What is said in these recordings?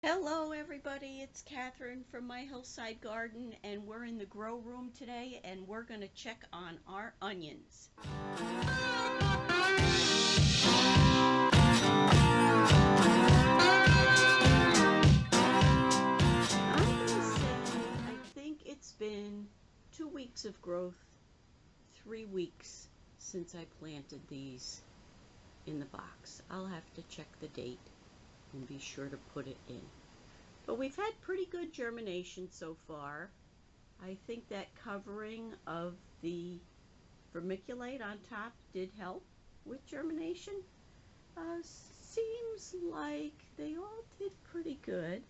Hello everybody, it's Catherine from my hillside garden and we're in the grow room today and we're going to check on our onions. I'm going to say I think it's been 2 weeks of growth, 3 weeks since I planted these in the box. I'll have to check the date and be sure to put it in. But we've had pretty good germination so far. I think that covering of the vermiculite on top did help with germination. Seems like they all did pretty good.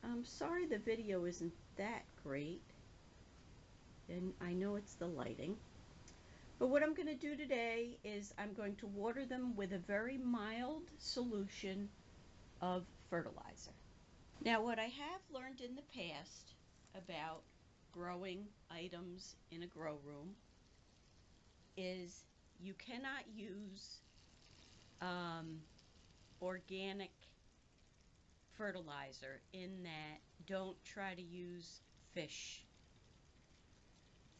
I'm sorry the video isn't that great, and I know it's the lighting. But what I'm going to do today is I'm going to water them with a very mild solution of fertilizer. Now, what I have learned in the past about growing items in a grow room is you cannot use organic fertilizer, in that don't try to use fish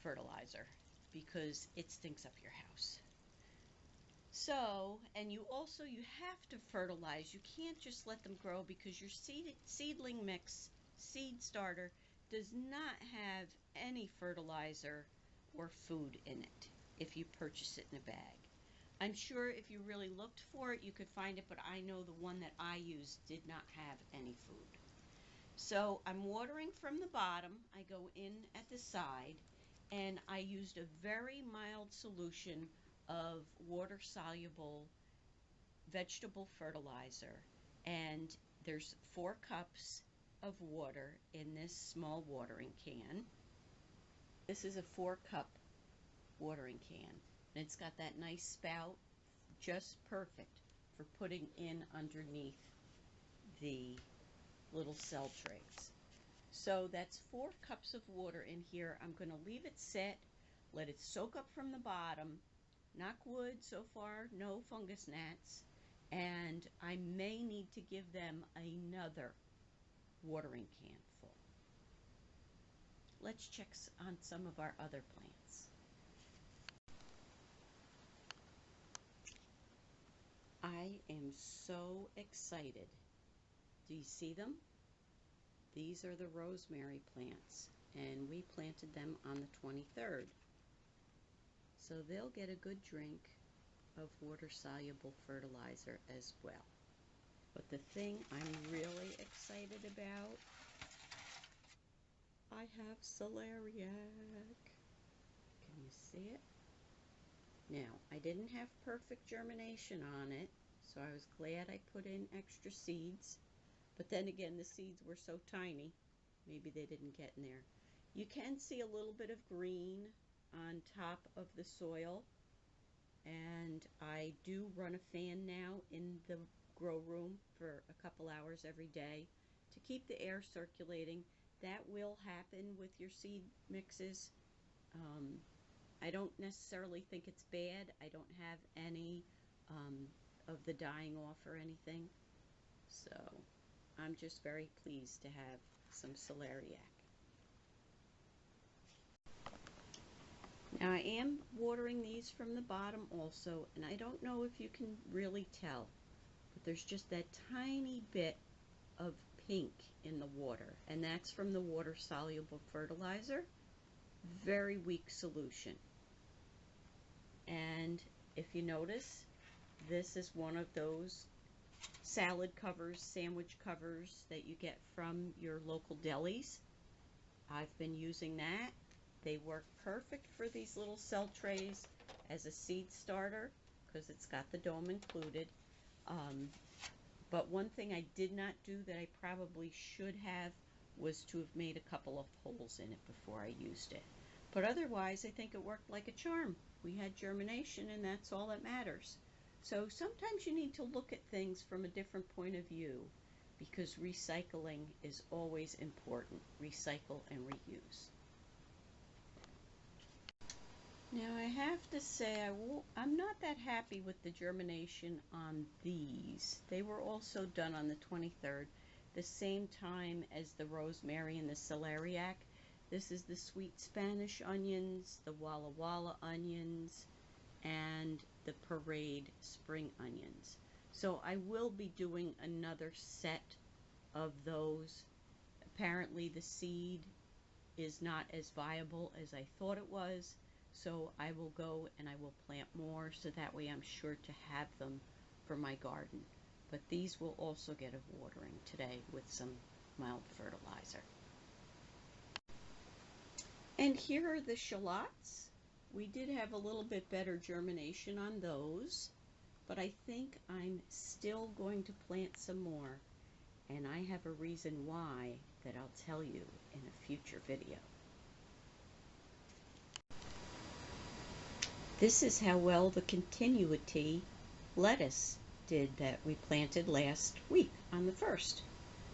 fertilizer because it stinks up your house. So, and you have to fertilize. You can't just let them grow because your seedling mix, seed starter, does not have any fertilizer or food in it if you purchase it in a bag. I'm sure if you really looked for it, you could find it, but I know the one that I used did not have any food. So I'm watering from the bottom. I go in at the side, and I used a very mild solution of water-soluble vegetable fertilizer. And there's 4 cups of water in this small watering can. This is a 4-cup watering can, and it's got that nice spout, just perfect for putting in underneath the little cell trays. So that's 4 cups of water in here. I'm going to leave it sit, let it soak up from the bottom. Knock wood, so far no fungus gnats, and I may need to give them another watering can full. Let's check on some of our other plants. I am so excited. Do you see them? These are the rosemary plants, and we planted them on the 23rd. So they'll get a good drink of water-soluble fertilizer as well. But the thing I'm really excited about, I have celeriac. Can you see it? Now, I didn't have perfect germination on it, so I was glad I put in extra seeds. But then again, the seeds were so tiny, maybe they didn't get in there. You can see a little bit of green on top of the soil, and I do run a fan now in the grow room for a couple hours every day to keep the air circulating. That will happen with your seed mixes. I don't necessarily think it's bad. I don't have any of the dying off or anything, so I'm just very pleased to have some celeriac. Now I am watering these from the bottom also, and I don't know if you can really tell, but there's just that tiny bit of pink in the water, and that's from the water-soluble fertilizer. Very weak solution. And if you notice, this is one of those salad covers, sandwich covers that you get from your local delis. I've been using that. They work perfect for these little cell trays as a seed starter because it's got the dome included. But one thing I did not do that I probably should have was to have made a couple of holes in it before I used it. But otherwise, I think it worked like a charm. We had germination, and that's all that matters. So sometimes you need to look at things from a different point of view, because recycling is always important. Recycle and reuse. Now I have to say I'm not that happy with the germination on these. They were also done on the 23rd, the same time as the rosemary and the celeriac. This is the sweet Spanish onions, the Walla Walla onions, and the Parade spring onions. So I will be doing another set of those. Apparently the seed is not as viable as I thought it was, so I will go and I will plant more so that way I'm sure to have them for my garden. But these will also get a watering today with some mild fertilizer. And here are the shallots. We did have a little bit better germination on those, but I think I'm still going to plant some more, and I have a reason why that I'll tell you in a future video. This is how well the continuity lettuce did that we planted last week on the 1st.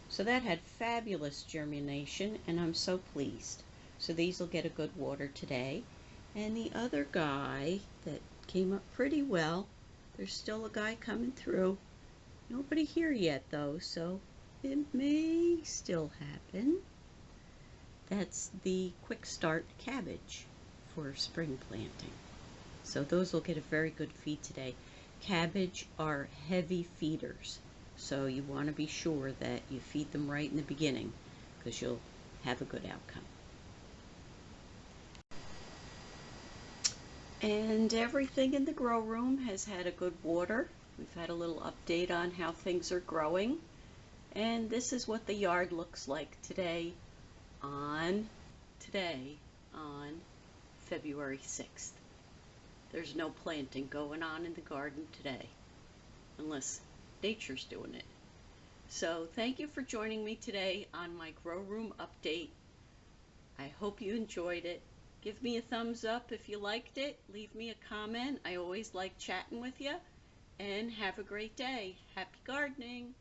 So that had fabulous germination, and I'm so pleased. So these will get a good water today. And the other guy that came up pretty well, there's still a guy coming through. Nobody here yet though, so it may still happen. That's the quick start cabbage for spring planting. So those will get a very good feed today. Cabbage are heavy feeders, so you want to be sure that you feed them right in the beginning because you'll have a good outcome. And everything in the grow room has had a good water. We've had a little update on how things are growing. And this is what the yard looks like today on February 6th. There's no planting going on in the garden today, unless nature's doing it. So thank you for joining me today on my grow room update. I hope you enjoyed it. Give me a thumbs up if you liked it. Leave me a comment. I always like chatting with you. And have a great day. Happy gardening.